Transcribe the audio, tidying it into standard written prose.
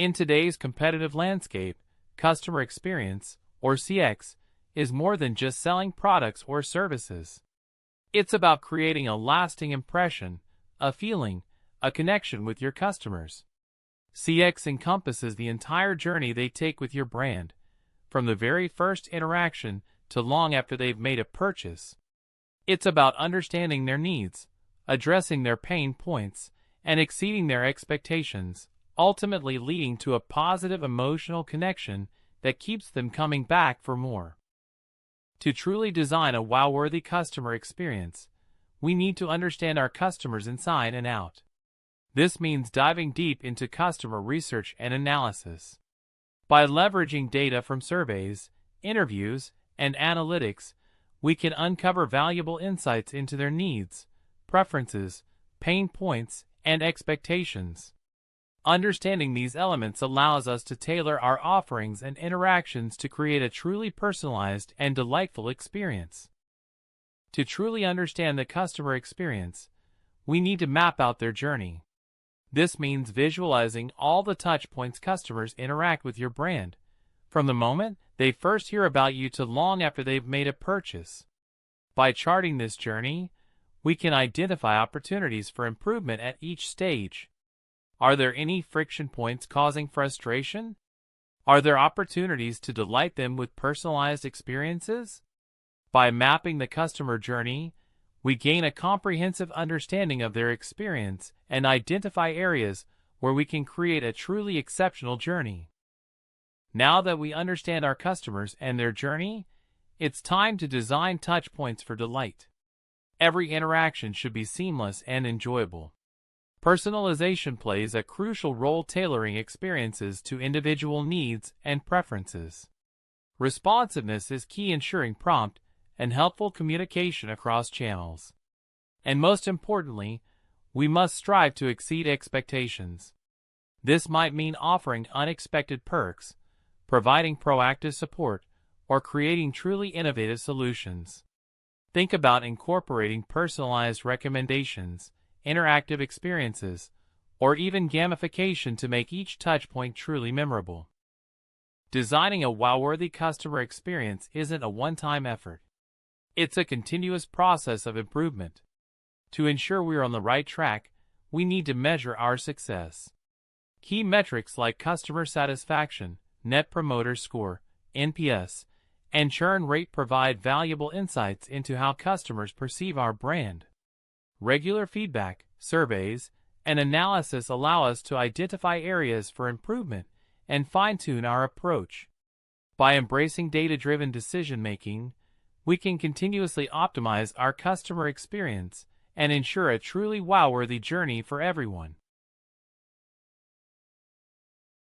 In today's competitive landscape, customer experience, or CX, is more than just selling products or services. It's about creating a lasting impression, a feeling, a connection with your customers. CX encompasses the entire journey they take with your brand, from the very first interaction to long after they've made a purchase. It's about understanding their needs, addressing their pain points, and exceeding their expectations, ultimately leading to a positive emotional connection that keeps them coming back for more. To truly design a wow-worthy customer experience, we need to understand our customers inside and out. This means diving deep into customer research and analysis. By leveraging data from surveys, interviews, and analytics, we can uncover valuable insights into their needs, preferences, pain points, and expectations. Understanding these elements allows us to tailor our offerings and interactions to create a truly personalized and delightful experience. To truly understand the customer experience, we need to map out their journey. This means visualizing all the touchpoints customers interact with your brand, from the moment they first hear about you to long after they've made a purchase. By charting this journey, we can identify opportunities for improvement at each stage. Are there any friction points causing frustration? Are there opportunities to delight them with personalized experiences? By mapping the customer journey, we gain a comprehensive understanding of their experience and identify areas where we can create a truly exceptional journey. Now that we understand our customers and their journey, it's time to design touchpoints for delight. Every interaction should be seamless and enjoyable. Personalization plays a crucial role tailoring experiences to individual needs and preferences. Responsiveness is key, ensuring prompt and helpful communication across channels. And most importantly, we must strive to exceed expectations. This might mean offering unexpected perks, providing proactive support, or creating truly innovative solutions. Think about incorporating personalized recommendations, interactive experiences, or even gamification to make each touchpoint truly memorable. Designing a wow-worthy customer experience isn't a one-time effort. It's a continuous process of improvement. To ensure we're on the right track, we need to measure our success. Key metrics like customer satisfaction, Net Promoter Score, NPS, and churn rate provide valuable insights into how customers perceive our brand. Regular feedback, surveys, and analysis allow us to identify areas for improvement and fine-tune our approach. By embracing data-driven decision-making, we can continuously optimize our customer experience and ensure a truly wow-worthy journey for everyone.